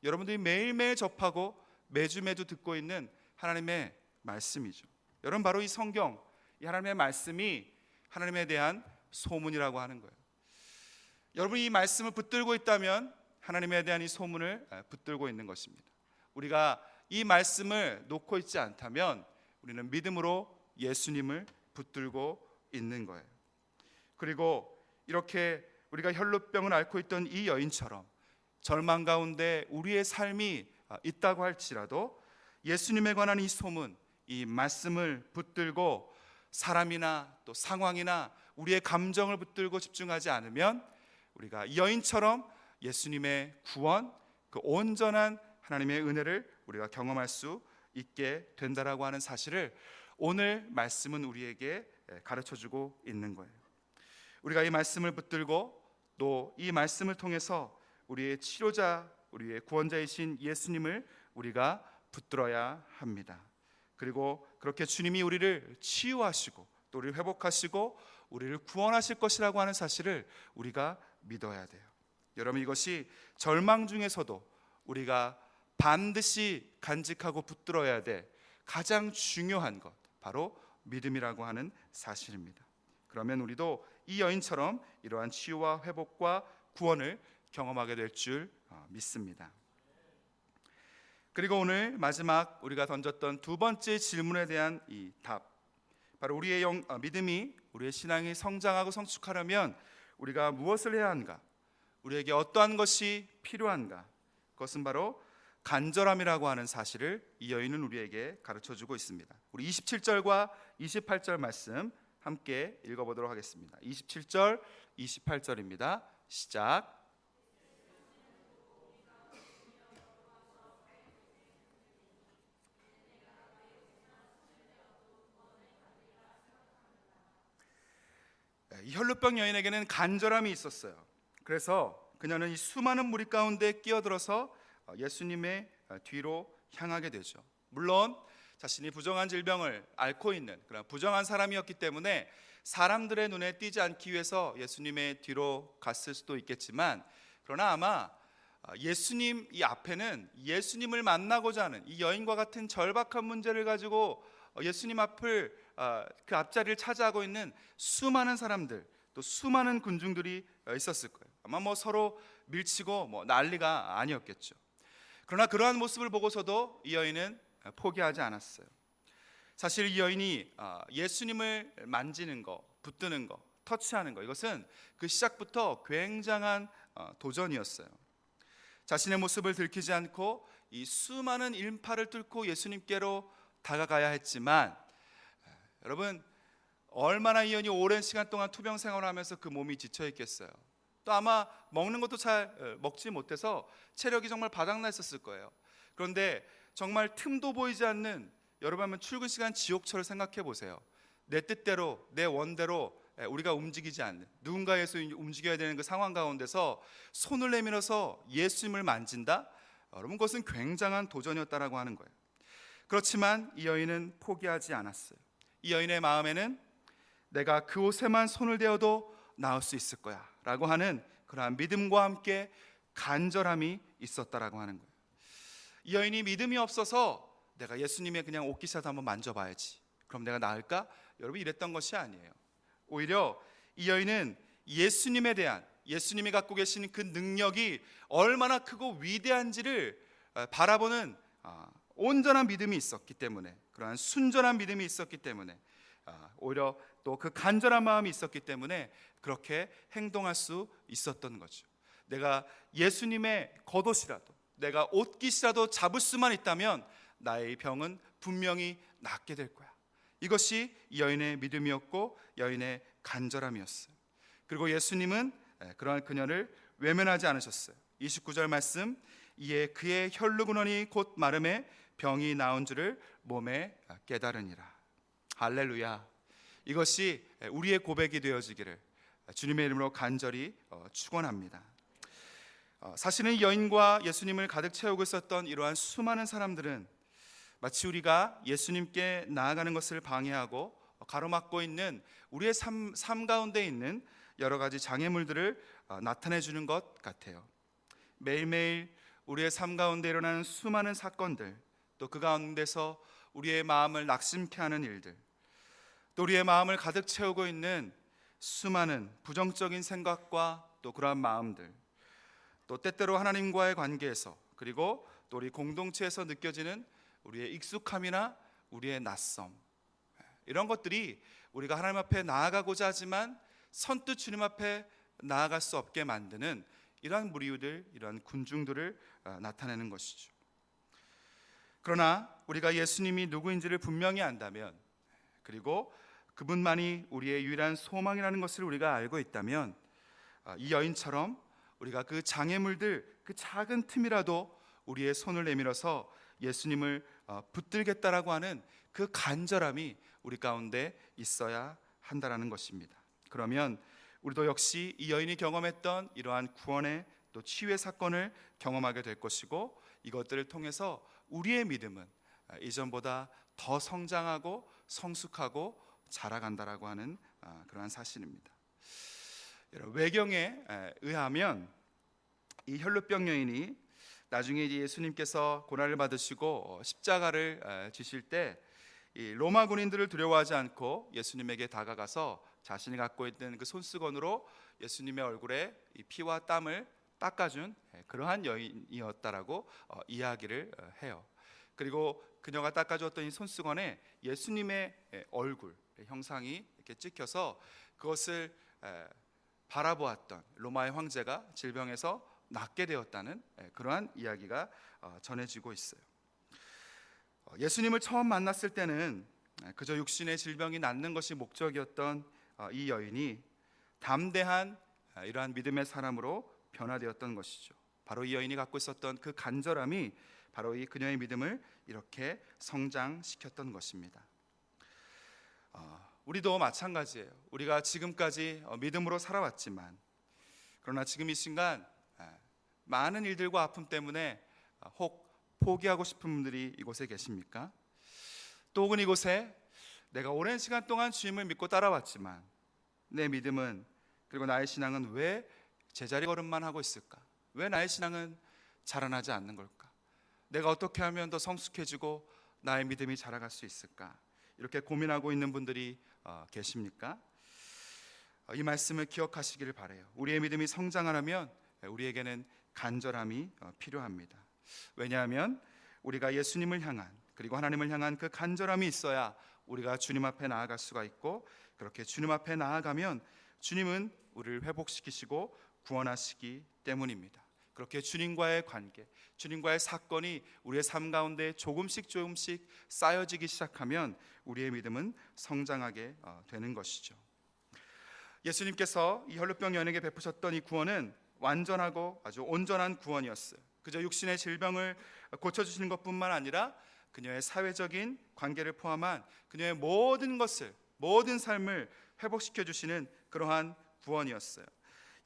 [SPEAKER 1] 여러분들이 매일매일 접하고 매주 듣고 있는 하나님의 말씀이죠. 여러분, 바로 이 성경, 이 하나님의 말씀이 하나님에 대한 소문이라고 하는 거예요. 여러분이 이 말씀을 붙들고 있다면 하나님에 대한 이 소문을 붙들고 있는 것입니다. 우리가 이 말씀을 놓고 있지 않다면 우리는 믿음으로 예수님을 붙들고 있는 거예요. 그리고 이렇게 우리가 혈루병을 앓고 있던 이 여인처럼 절망 가운데 우리의 삶이 있다고 할지라도 예수님에 관한 이 소문, 이 말씀을 붙들고 사람이나 또 상황이나 우리의 감정을 붙들고 집중하지 않으면 우리가 이 여인처럼 예수님의 구원, 그 온전한 하나님의 은혜를 우리가 경험할 수 있게 된다라고 하는 사실을 오늘 말씀은 우리에게 가르쳐주고 있는 거예요. 우리가 이 말씀을 붙들고 또 이 말씀을 통해서 우리의 치료자, 우리의 구원자이신 예수님을 우리가 붙들어야 합니다. 그리고 그렇게 주님이 우리를 치유하시고 또 우리를 회복하시고 우리를 구원하실 것이라고 하는 사실을 우리가 믿어야 돼요. 여러분, 이것이 절망 중에서도 우리가 반드시 간직하고 붙들어야 될 가장 중요한 것, 바로 믿음이라고 하는 사실입니다. 그러면 우리도 이 여인처럼 이러한 치유와 회복과 구원을 경험하게 될 줄 믿습니다. 그리고 오늘 마지막 우리가 던졌던 두 번째 질문에 대한 이 답, 바로 우리의 믿음이, 우리의 신앙이 성장하고 성숙하려면 우리가 무엇을 해야 하는가, 우리에게 어떠한 것이 필요한가, 그것은 바로 간절함이라고 하는 사실을 이 여인은 우리에게 가르쳐주고 있습니다. 우리 27절과 28절 말씀 함께 읽어보도록 하겠습니다. 27절, 28절입니다. 시작. 이 혈루병 여인에게는 간절함이 있었어요. 그래서 그녀는 이 수많은 무리 가운데 끼어들어서 예수님의 뒤로 향하게 되죠. 물론 자신이 부정한 질병을 앓고 있는 그런 부정한 사람이었기 때문에 사람들의 눈에 띄지 않기 위해서 예수님의 뒤로 갔을 수도 있겠지만, 그러나 아마 예수님 이 앞에는 예수님을 만나고자 하는 이 여인과 같은 절박한 문제를 가지고 예수님 앞을 그 앞자리를 차지하고 있는 수많은 사람들, 또 수많은 군중들이 있었을 거예요. 아마 뭐 서로 밀치고 뭐 난리가 아니었겠죠. 그러나 그러한 모습을 보고서도 이 여인은 포기하지 않았어요. 사실 이 여인이 예수님을 만지는 거, 붙드는 거, 터치하는 거, 이것은 그 시작부터 굉장한 도전이었어요. 자신의 모습을 들키지 않고 이 수많은 인파를 뚫고 예수님께로 다가가야 했지만, 여러분, 얼마나 이 여인이 오랜 시간 동안 투병 생활을 하면서 그 몸이 지쳐 있겠어요. 또 아마 먹는 것도 잘 먹지 못해서 체력이 정말 바닥나 있었을 거예요. 그런데 정말 틈도 보이지 않는, 여러분 한번 출근 시간 지옥철을 생각해 보세요. 내 뜻대로, 내 원대로 우리가 움직이지 않는, 누군가에서 움직여야 되는 그 상황 가운데서 손을 내밀어서 예수님을 만진다? 여러분, 그것은 굉장한 도전이었다라고 하는 거예요. 그렇지만 이 여인은 포기하지 않았어요. 이 여인의 마음에는 내가 그 옷에만 손을 대어도 나을 수 있을 거야 라고 하는 그러한 믿음과 함께 간절함이 있었다라고 하는 거예요. 이 여인이 믿음이 없어서 내가 예수님의 그냥 옷깃이라도 한번 만져봐야지, 그럼 내가 나을까? 여러분, 이랬던 것이 아니에요. 오히려 이 여인은 예수님에 대한, 예수님이 갖고 계신 그 능력이 얼마나 크고 위대한지를 바라보는 온전한 믿음이 있었기 때문에, 그러한 순전한 믿음이 있었기 때문에, 오히려 또 그 간절한 마음이 있었기 때문에 그렇게 행동할 수 있었던 거죠. 내가 예수님의 겉옷이라도, 내가 옷깃이라도 잡을 수만 있다면 나의 병은 분명히 낫게 될 거야. 이것이 이 여인의 믿음이었고 여인의 간절함이었어요. 그리고 예수님은 그러한 그녀를 외면하지 않으셨어요. 29절 말씀, 이에 그의 혈루근원이 곧 마름에 병이 나은 줄을 몸에 깨달으니라. 할렐루야. 이것이 우리의 고백이 되어지기를 주님의 이름으로 간절히 축원합니다. 사실은 이 여인과 예수님을 가득 채우고 있었던 이러한 수많은 사람들은 마치 우리가 예수님께 나아가는 것을 방해하고 가로막고 있는 우리의 삶 가운데 있는 여러 가지 장애물들을 나타내 주는 것 같아요. 매일매일 우리의 삶 가운데 일어나는 수많은 사건들, 또 그 가운데서 우리의 마음을 낙심케 하는 일들, 또 우리의 마음을 가득 채우고 있는 수많은 부정적인 생각과 또 그러한 마음들, 또 때때로 하나님과의 관계에서, 그리고 또 우리 공동체에서 느껴지는 우리의 익숙함이나 우리의 낯섦, 이런 것들이 우리가 하나님 앞에 나아가고자 하지만 선뜻 주님 앞에 나아갈 수 없게 만드는 이러한 무리들, 이러한 군중들을 나타내는 것이죠. 그러나 우리가 예수님이 누구인지를 분명히 안다면, 그리고 그분만이 우리의 유일한 소망이라는 것을 우리가 알고 있다면, 이 여인처럼 우리가 그 장애물들, 그 작은 틈이라도 우리의 손을 내밀어서 예수님을 붙들겠다라고 하는 그 간절함이 우리 가운데 있어야 한다라는 것입니다. 그러면 우리도 역시 이 여인이 경험했던 이러한 구원의 또 치유의 사건을 경험하게 될 것이고, 이것들을 통해서 우리의 믿음은 이전보다 더 성장하고 성숙하고 자라간다라고 하는 그러한 사실입니다. 외경에 의하면 이 혈루병 여인이 나중에 예수님께서 고난을 받으시고 십자가를 지실 때 이 로마 군인들을 두려워하지 않고 예수님에게 다가가서 자신이 갖고 있는 그 손수건으로 예수님의 얼굴에 이 피와 땀을 닦아준 그러한 여인이었다라고 이야기를 해요. 그리고 그녀가 닦아주었던 이 손수건에 예수님의 얼굴 형상이 이렇게 찍혀서 그것을 바라보았던 로마의 황제가 질병에서 낫게 되었다는 그러한 이야기가 전해지고 있어요. 예수님을 처음 만났을 때는 그저 육신의 질병이 낫는 것이 목적이었던 이 여인이 담대한 이러한 믿음의 사람으로 변화되었던 것이죠. 바로 이 여인이 갖고 있었던 그 간절함이 바로 이 그녀의 믿음을 이렇게 성장시켰던 것입니다. 우리도 마찬가지예요. 우리가 지금까지 믿음으로 살아왔지만, 그러나 지금 이 순간 많은 일들과 아픔 때문에 혹 포기하고 싶은 분들이 이곳에 계십니까? 또 혹은 이곳에 내가 오랜 시간 동안 주님을 믿고 따라왔지만 내 믿음은, 그리고 나의 신앙은 왜 제자리 걸음만 하고 있을까? 왜 나의 신앙은 자라나지 않는 걸까? 내가 어떻게 하면 더 성숙해지고 나의 믿음이 자라갈 수 있을까? 이렇게 고민하고 있는 분들이 계십니까? 이 말씀을 기억하시기를 바라요. 우리의 믿음이 성장하려면 우리에게는 간절함이 필요합니다. 왜냐하면 우리가 예수님을 향한, 그리고 하나님을 향한 그 간절함이 있어야 우리가 주님 앞에 나아갈 수가 있고, 그렇게 주님 앞에 나아가면 주님은 우리를 회복시키시고 구원하시기 때문입니다. 그렇게 주님과의 관계, 주님과의 사건이 우리의 삶 가운데 조금씩 쌓여지기 시작하면 우리의 믿음은 성장하게 되는 것이죠. 예수님께서 이 혈루병 여인에게 베푸셨던 이 구원은 완전하고 아주 온전한 구원이었어요. 그저 육신의 질병을 고쳐주시는 것뿐만 아니라 그녀의 사회적인 관계를 포함한 그녀의 모든 것을, 모든 삶을 회복시켜 주시는 그러한 구원이었어요.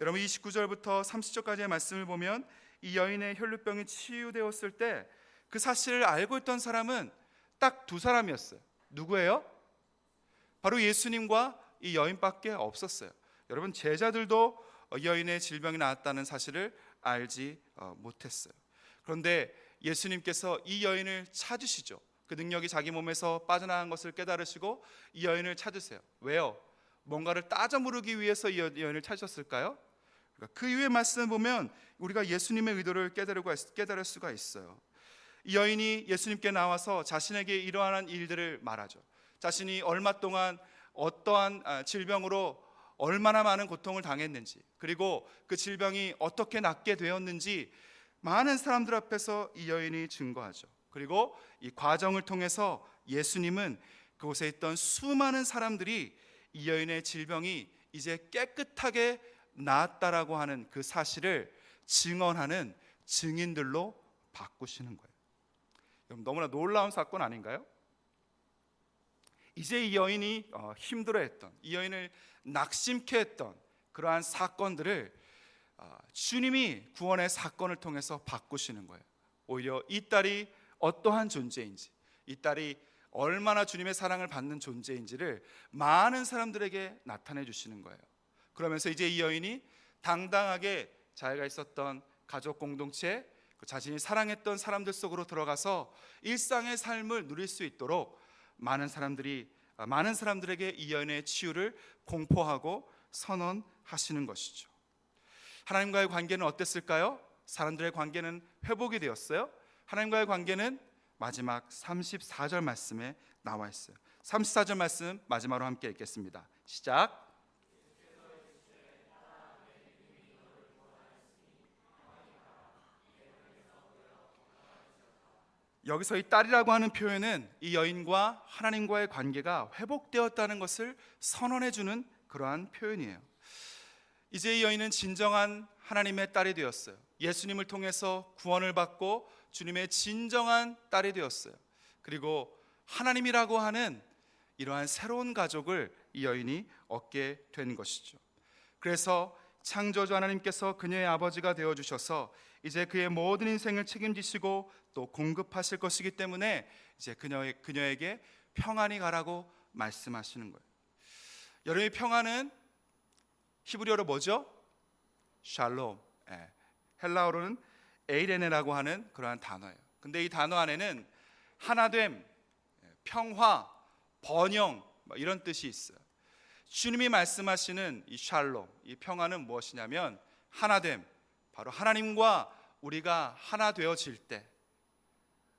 [SPEAKER 1] 여러분, 29절부터 30절까지의 말씀을 보면 이 여인의 혈루병이 치유되었을 때 그 사실을 알고 있던 사람은 딱 두 사람이었어요. 누구예요? 바로 예수님과 이 여인밖에 없었어요. 여러분, 제자들도 이 여인의 질병이 나았다는 사실을 알지 못했어요. 그런데 예수님께서 이 여인을 찾으시죠. 그 능력이 자기 몸에서 빠져나간 것을 깨달으시고 이 여인을 찾으세요. 왜요? 뭔가를 따져 물으기 위해서 이 여인을 찾으셨을까요? 그 이후의 말씀을 보면 우리가 예수님의 의도를 깨달을 수가 있어요. 이 여인이 예수님께 나와서 자신에게 이러한 일들을 말하죠. 자신이 얼마 동안 어떠한 질병으로 얼마나 많은 고통을 당했는지, 그리고 그 질병이 어떻게 낫게 되었는지 많은 사람들 앞에서 이 여인이 증거하죠. 그리고 이 과정을 통해서 예수님은 그곳에 있던 수많은 사람들이 이 여인의 질병이 이제 깨끗하게 나았다라고 하는 그 사실을 증언하는 증인들로 바꾸시는 거예요. 여러분, 너무나 놀라운 사건 아닌가요? 이제 이 여인이 힘들어했던, 이 여인을 낙심케 했던 그러한 사건들을 주님이 구원의 사건을 통해서 바꾸시는 거예요. 오히려 이 딸이 어떠한 존재인지, 이 딸이 얼마나 주님의 사랑을 받는 존재인지를 많은 사람들에게 나타내 주시는 거예요. 그러면서 이제 이 여인이 당당하게 자기가 있었던 가족 공동체, 자신이 사랑했던 사람들 속으로 들어가서 일상의 삶을 누릴 수 있도록 많은 사람들에게 이 여인의 치유를 공포하고 선언하시는 것이죠. 하나님과의 관계는 어땠을까요? 사람들의 관계는 회복이 되었어요. 하나님과의 관계는 마지막 34절 말씀에 나와 있어요. 34절 말씀 마지막으로 함께 읽겠습니다. 시작. 여기서 이 딸이라고 하는 표현은 이 여인과 하나님과의 관계가 회복되었다는 것을 선언해 주는 그러한 표현이에요. 이제 이 여인은 진정한 하나님의 딸이 되었어요. 예수님을 통해서 구원을 받고 주님의 진정한 딸이 되었어요. 그리고 하나님이라고 하는 이러한 새로운 가족을 이 여인이 얻게 된 것이죠. 그래서 창조주 하나님께서 그녀의 아버지가 되어주셔서 이제 그의 모든 인생을 책임지시고 또 공급하실 것이기 때문에 이제 그녀에게 평안이 가라고 말씀하시는 거예요. 여러분의 평안은 히브리어로 뭐죠? 샬롬. 헬라어로는 에이레네라고 하는 그러한 단어예요. 근데 이 단어 안에는 하나됨, 평화, 번영 이런 뜻이 있어요. 주님이 말씀하시는 이 샬롬, 이 평화는 무엇이냐면 하나됨, 바로 하나님과 우리가 하나 되어질 때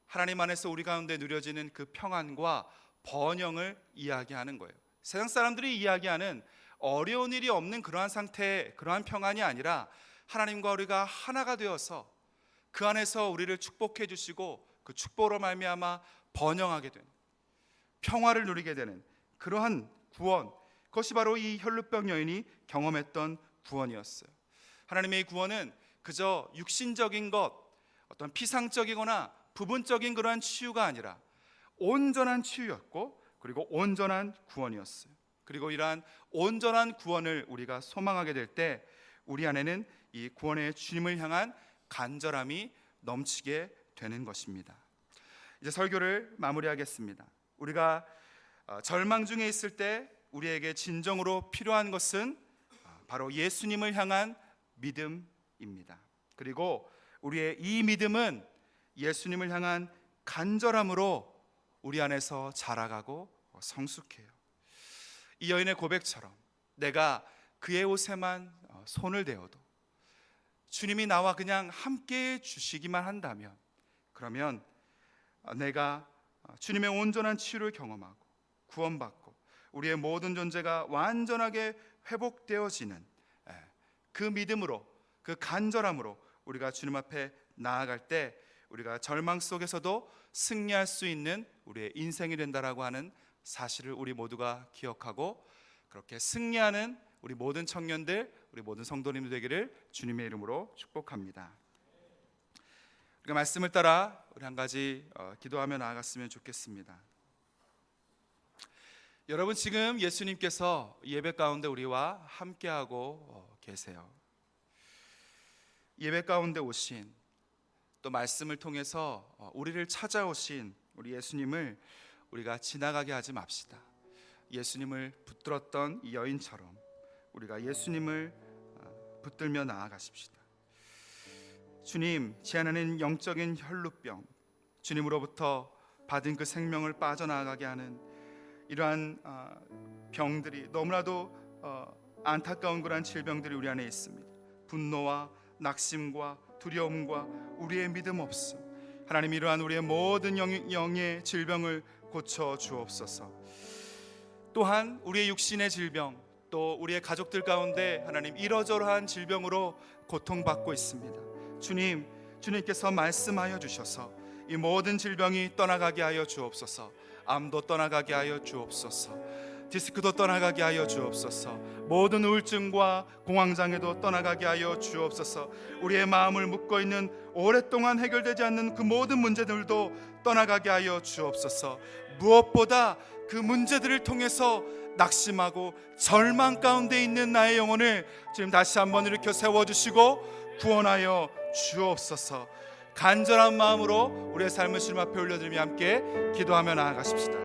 [SPEAKER 1] 하나님 안에서 우리 가운데 누려지는 그 평안과 번영을 이야기하는 거예요. 세상 사람들이 이야기하는 어려운 일이 없는 그러한 상태의 그러한 평안이 아니라 하나님과 우리가 하나가 되어서 그 안에서 우리를 축복해 주시고 그 축복으로 말미암아 번영하게 되는, 평화를 누리게 되는 그러한 구원, 그것이 바로 이 혈루병 여인이 경험했던 구원이었어요. 하나님의 구원은 그저 육신적인 것, 어떤 피상적이거나 부분적인 그러한 치유가 아니라 온전한 치유였고, 그리고 온전한 구원이었어요. 그리고 이러한 온전한 구원을 우리가 소망하게 될 때 우리 안에는 이 구원의 주님을 향한 간절함이 넘치게 되는 것입니다. 이제 설교를 마무리하겠습니다. 우리가 절망 중에 있을 때 우리에게 진정으로 필요한 것은 바로 예수님을 향한 믿음입니다. 그리고 우리의 이 믿음은 예수님을 향한 간절함으로 우리 안에서 자라가고 성숙해요. 이 여인의 고백처럼 내가 그의 옷에만 손을 대어도 주님이 나와 그냥 함께 주시기만 한다면, 그러면 내가 주님의 온전한 치유를 경험하고 구원받고 우리의 모든 존재가 완전하게 회복되어지는 그 믿음으로, 그 간절함으로 우리가 주님 앞에 나아갈 때 우리가 절망 속에서도 승리할 수 있는 우리의 인생이 된다라고 하는 사실을 우리 모두가 기억하고, 그렇게 승리하는 우리 모든 청년들, 우리 모든 성도님들 되기를 주님의 이름으로 축복합니다. 우리가 말씀을 따라 우리 한 가지 기도하며 나아갔으면 좋겠습니다. 여러분, 지금 예수님께서 예배 가운데 우리와 함께하고 계세요. 예배 가운데 오신, 또 말씀을 통해서 우리를 찾아오신 우리 예수님을 우리가 지나가게 하지 맙시다. 예수님을 붙들었던 이 여인처럼 우리가 예수님을 붙들며 나아가십시다. 주님, 제 안에는 영적인 혈루병, 주님으로부터 받은 그 생명을 빠져나가게 하는 이러한 병들이, 너무나도 안타까운 그러한 질병들이 우리 안에 있습니다. 분노와 낙심과 두려움과 우리의 믿음 없음, 하나님, 이러한 우리의 모든 영의 질병을 고쳐 주옵소서. 또한 우리의 육신의 질병, 또 우리의 가족들 가운데 하나님 이러저러한 질병으로 고통받고 있습니다. 주님께서 말씀하여 주셔서 이 모든 질병이 떠나가게 하여 주옵소서. 암도 떠나가게 하여 주옵소서. 디스크도 떠나가게 하여 주옵소서. 모든 우울증과 공황장애도 떠나가게 하여 주옵소서. 우리의 마음을 묶어 있는 오랫동안 해결되지 않는 그 모든 문제들도 떠나가게 하여 주옵소서. 무엇보다 그 문제들을 통해서 낙심하고 절망 가운데 있는 나의 영혼을 지금 다시 한번 일으켜 세워주시고 구원하여 주옵소서. 간절한 마음으로 우리의 삶을 주님 앞에 올려드리며 함께 기도하며 나아가십시다.